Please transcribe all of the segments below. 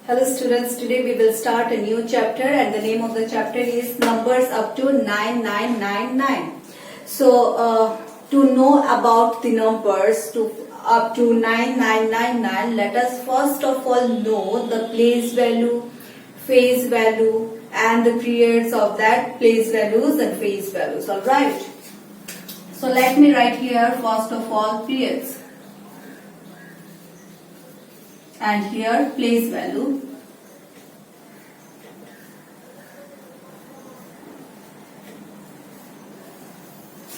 Hello students, today we will start a new chapter and the name of the chapter is numbers up to 9999. So to know about the numbers up to 9999, let us first of all know the place value, phase value and the periods of that place values and phase values. Alright. So let me write here first of all periods. And here place value,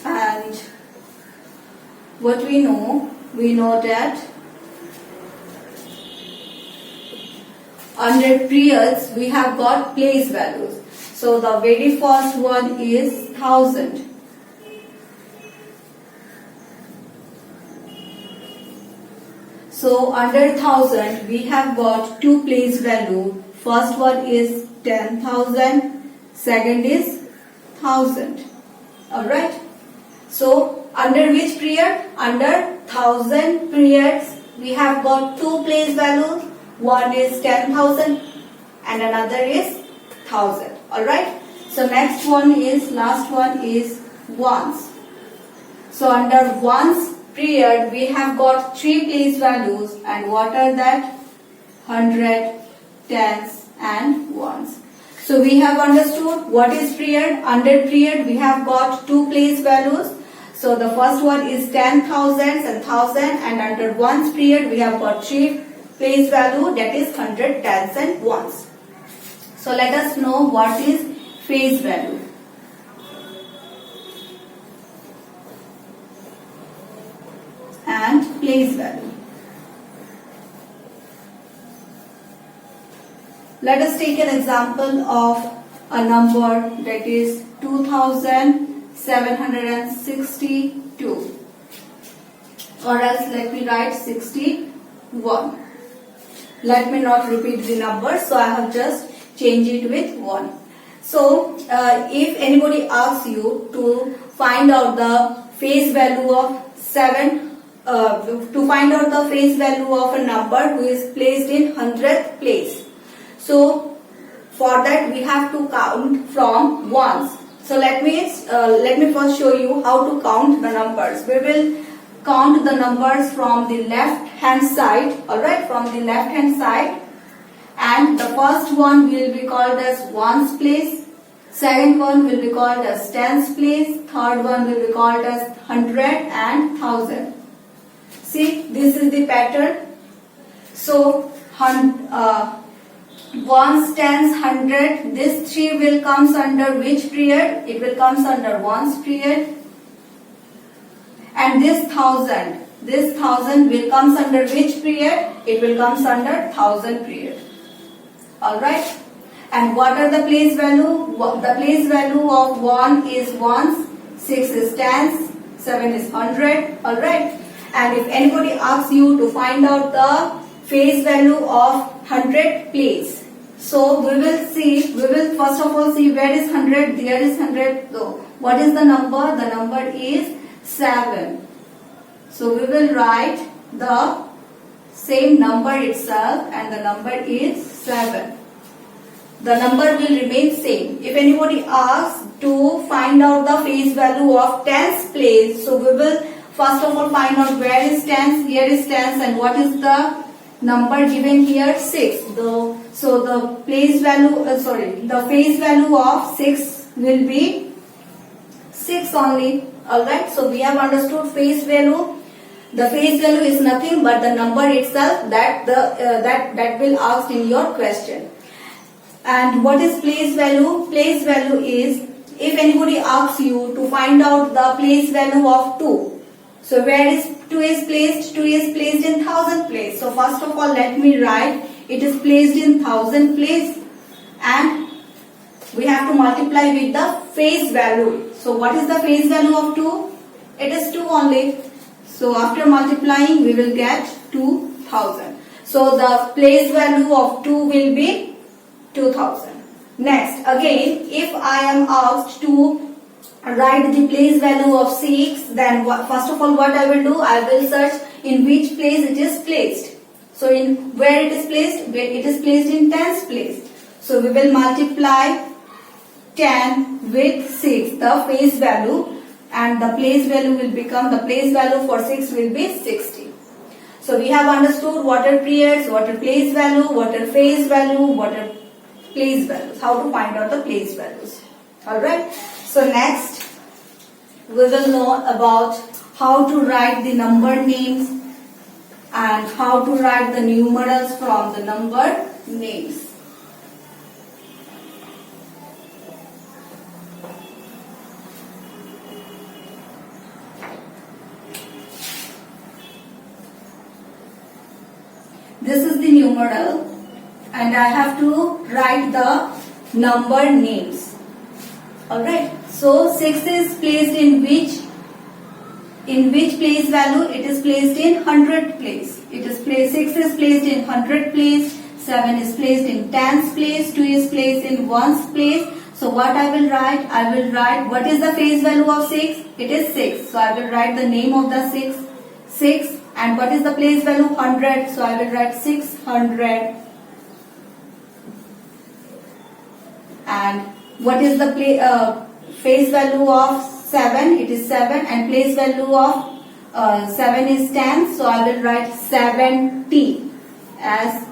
and what we know that under periods we have got place values. So the very first one is 1000. So under 1000 we have got two place value. First one is 10,000, second is 1000. Alright. So under which period? Under 1000 periods we have got two place values. One is 10,000 and another is 1000. Alright. So next one is, last one is ones. So under ones period we have got three place values, and what are that? 100, tens and ones. So we have understood what is period. Under period we have got two place values. So the first one is 10,000 and 1000, and under ones period we have got three place value, that is 100, tens and ones. So let us know what is phase value. And place value. Let us take an example of a number that is 2762, or else let me write 61. Let me not repeat the number, so I have just changed it with 1. So if anybody asks you to find out the phase value of 7, to find out the phase value of a number who is placed in 100th place. So for that we have to count from ones. So let me first show you how to count the numbers. We will count the numbers from the left hand side. Alright, from the left hand side. And the first one will be called as ones place. Second one will be called as tens place. Third one will be called as 100 and 1000. See, this is the pattern. So, ones, tens, 100, this 3 will comes under which period? It will comes under ones period. And this 1000 will comes under which period? It will comes under 1000 period. Alright. And what are the place value? The place value of 1 is ones, 6 is tens, 7 is 100. Alright. And if anybody asks you to find out the phase value of 100 place, so we will first of all see where is 100, there is 100. So what is the number? The number is 7. So we will write the same number itself, and the number is 7. The number will remain same. If anybody asks to find out the phase value of tens place, so we will first of all find out where is tens, here is tens, and what is the number given here? 6. So the place value, the phase value of 6 will be 6 only. Alright, so we have understood phase value. The phase value is nothing but the number itself that will asked in your question. And what is place value? Place value is, if anybody asks you to find out the place value of 2. So where is 2 is placed? 2 is placed in 1000 place. So first of all let me write it is placed in 1000 place, and we have to multiply with the phase value. So what is the phase value of 2? It is 2 only. So after multiplying we will get 2000. So the place value of 2 will be 2000. Next, again, if I am asked to write the place value of 6, then first of all what I will do? I will search in which place it is placed. So in where it is placed? It is placed in tens place. So we will multiply 10 with 6, the face value, and the place value will become, the place value for 6 will be 60. So we have understood what are periods, what are place value, what are phase value, what are place values, how to find out the place values. Alright. So next we will know about how to write the number names and how to write the numerals from the number names. This is the numeral and I have to write the number names. Alright. So 6 is placed in which place value? It is placed in 100 place. 6 is placed in 100 place, 7 is placed in tens place, 2 is placed in ones place. So what I will write? I will write what is the face value of 6? It is 6. So I will write the name of the 6. And what is the place value? 100. So I will write 600. And what is the face value of 7? It is 7. And place value of 7 is 10. So I will write 70 as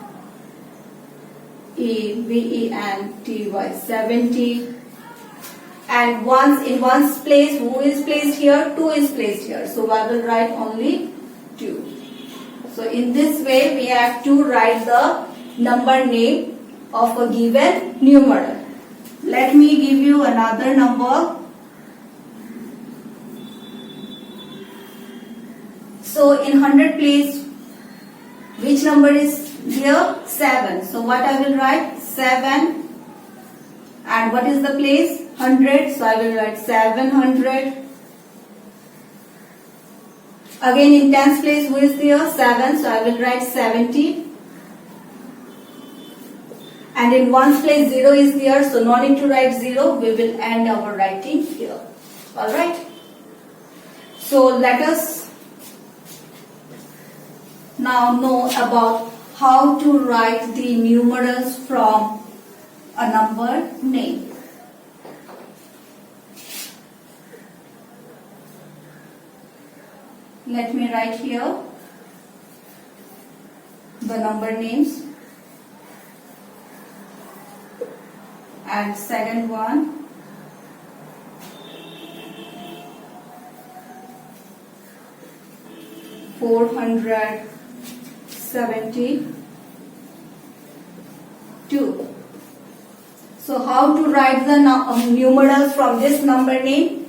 EVENTY 70. And once in one's place, who is placed here? 2 is placed here. So I will write only 2. So in this way we have to write the number name of a given numeral. Let me give you another number. So in 100 place, which number is here? 7. So what I will write? 7. And what is the place? 100. So I will write 700. Again in tens place, who is there? 7. So I will write 70. And in ones place 0 is there. So no need to write 0. We will end our writing here. Alright. So let us now know about how to write the numerals from a number name. Let me write here the number names, and second one, $472. So how to write the numerals from this number name?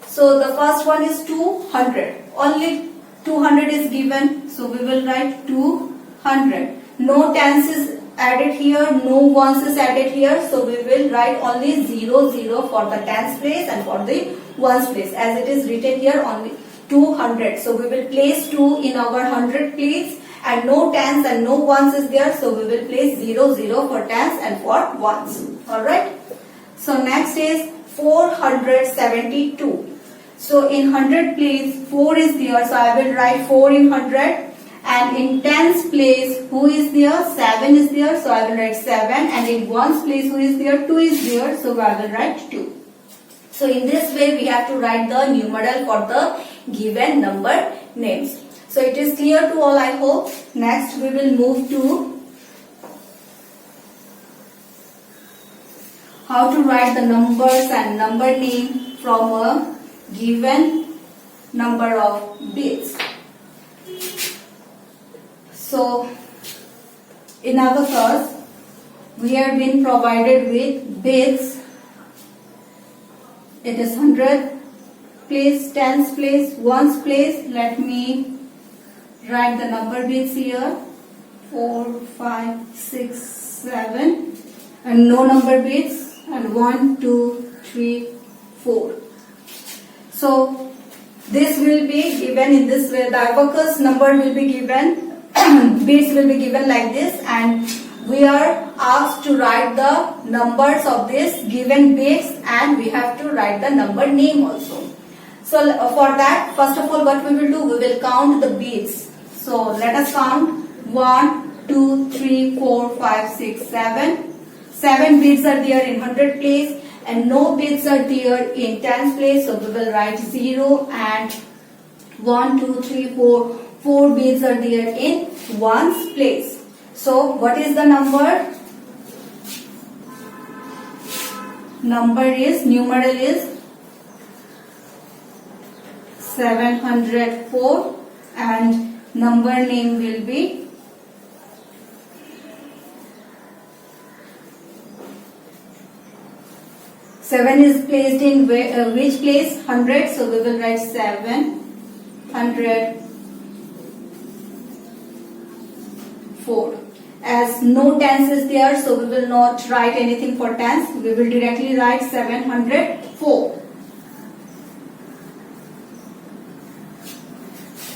So the first one is 200. Only 200 is given. So we will write 200. No tens is added here. No ones is added here. So we will write only 0, 0 for the tens place and for the ones place. As it is written here, only 200. So we will place 2 in our 100 place. And no tens and no ones is there. So we will place 0, 0 for tens and for ones. Alright. So next is 472. So in 100 place 4 is there, so I will write 4 in 100. And in tens place, who is there? 7 is there, so I will write 7. And in ones place, who is there? 2 is there, so I will write 2. So in this way we have to write the numeral for the given number names. So it is clear to all, I hope. Next we will move to how to write the numbers and number name from a given number of bits. So in our class we have been provided with bits. It is 100 place, tens place, ones place. Let me write the number bits here. 4, 5, 6, 7, and no number bits, and 1, 2, 3, 4. So this will be given in this way. The abacus number will be given, bits will be given like this, and we are asked to write the numbers of this given bits, and we have to write the number name also. So for that, first of all, what we will do, we will count the bits. So let us count 1, 2, 3, 4, 5, 6, 7. 7 beads are there in 100 place and no beads are there in tens place. So we will write 0 and 1, 2, 3, 4. 4 beads are there in ones place. So what is the number? Numeral is 704 and number name will be 7 is placed in which place? 100. So we will write 704. As no tens is there, so we will not write anything for tens. We will directly write 704.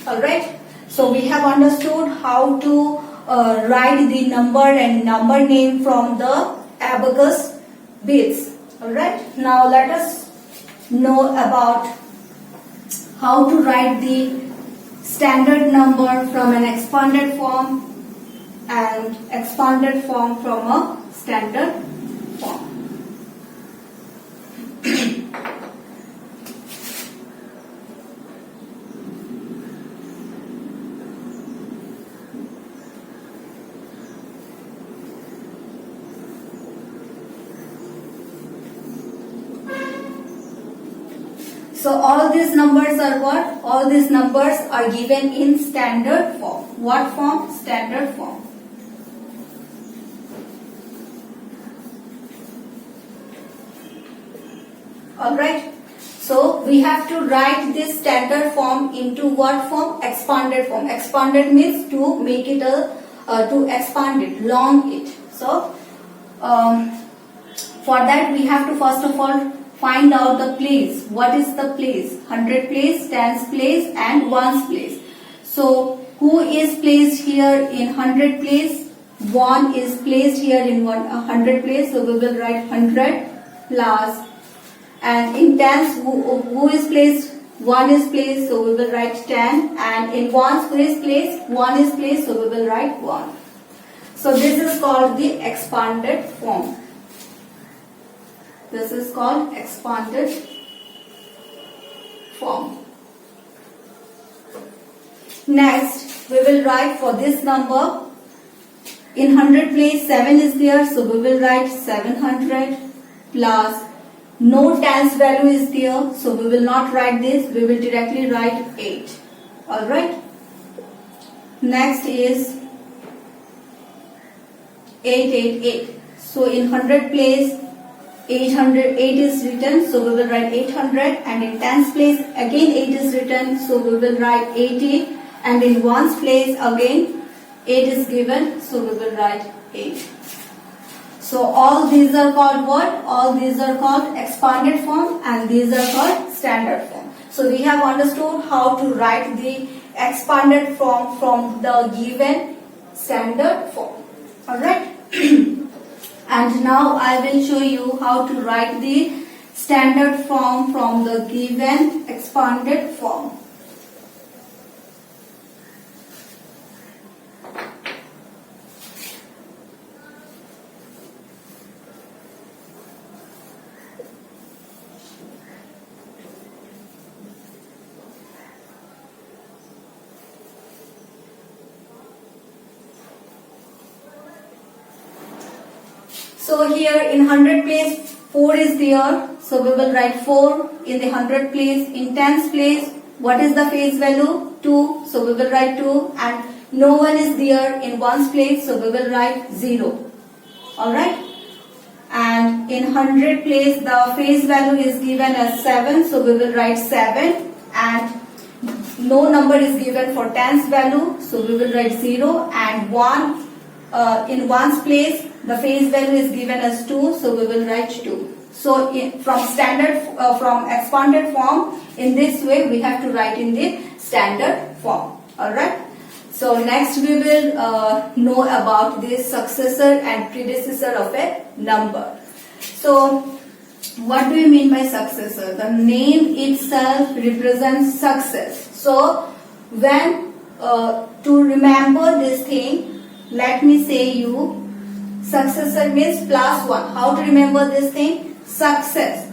Alright. So we have understood how to write the number and number name from the abacus beads. Alright. Now let us know about how to write the standard number from an expanded form and expanded form from a standard form. So all these numbers are what? All these numbers are given in standard form. What form? Standard form. Alright. So we have to write this standard form into what form? Expanded form. Expanded means to make it to expand it, long it. So for that we have to first of all find out the place. What is the place? 100 place, tens place and ones place. So who is placed here in 100 place? 1 is placed here in 100 place. So we will write 100 plus. And in tens, who is placed? 1 is placed. So we will write 10. And in ones, who is placed? 1 is placed. So we will write 1. So this is called the expanded form. This is called expanded form. Next, we will write for this number. In 100 place, 7 is there. So we will write 700 plus. No tens value is there. So we will not write this. We will directly write 8. Alright. Next is 888. So in 100 place, 8 is written, so we will write 800, and in tens place again 8 is written, so we will write 80, and in ones place again 8 is given, so we will write 8. So all these are called what? All these are called expanded form and these are called standard form. So we have understood how to write the expanded form from the given standard form. Alright. And now I will show you how to write the standard form from the given expanded form. So here in 100 place 4 is there, so we will write 4 in the 100 place. In tens place, what is the face value? 2, so we will write 2, and no one is there in ones place, so we will write 0. Alright. And in 100 place the face value is given as 7, so we will write 7, and no number is given for tens value, so we will write 0, and 1 in ones place the face value is given as 2, so we will write 2. So from expanded form, in this way we have to write in the standard form. Alright. So next we will know about the successor and predecessor of a number. So what do you mean by successor? The name itself represents success. So when to remember this thing, let me say you successor means plus 1. How to remember this thing? Success.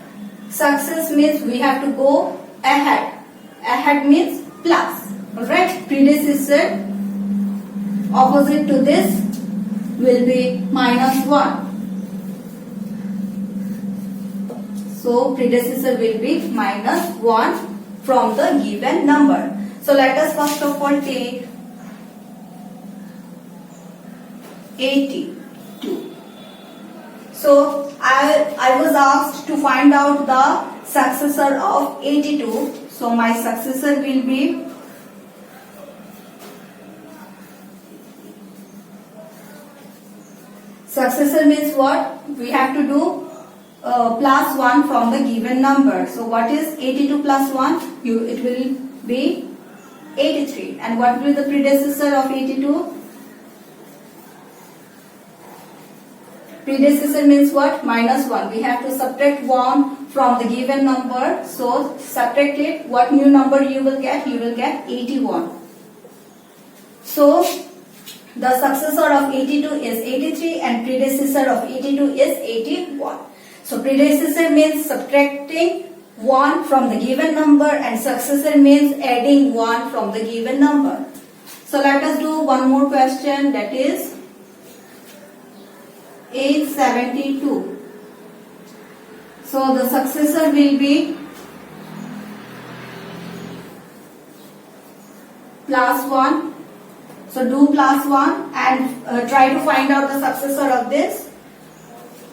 Success means we have to go ahead. Ahead means plus. Alright. Predecessor, opposite to this will be minus 1. So predecessor will be minus 1 from the given number. So let us first of all take 82. So I was asked to find out the successor of 82. So my successor will be successor means what? We have to do plus 1 from the given number. So what is 82 plus 1? It will be 83. And what will be the predecessor of 82? Predecessor means what? Minus 1. We have to subtract 1 from the given number. So subtract it. What new number you will get? You will get 81. So the successor of 82 is 83 and predecessor of 82 is 81. So predecessor means subtracting 1 from the given number and successor means adding 1 from the given number. So let us do one more question, that is 872. So the successor will be plus 1. So do plus 1 and try to find out the successor of this.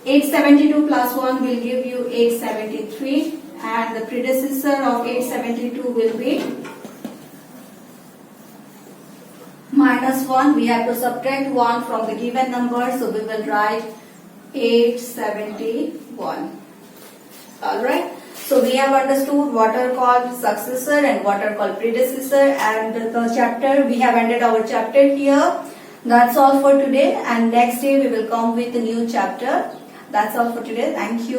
872 plus 1 will give you 873 and the predecessor of 872 will be minus 1. We have to subtract 1 from the given number, so we will write 871. Alright. So we have understood what are called successor and what are called predecessor, and the chapter, we have ended our chapter here. That's all for today, and next day we will come with a new chapter. That's all for today. Thank you.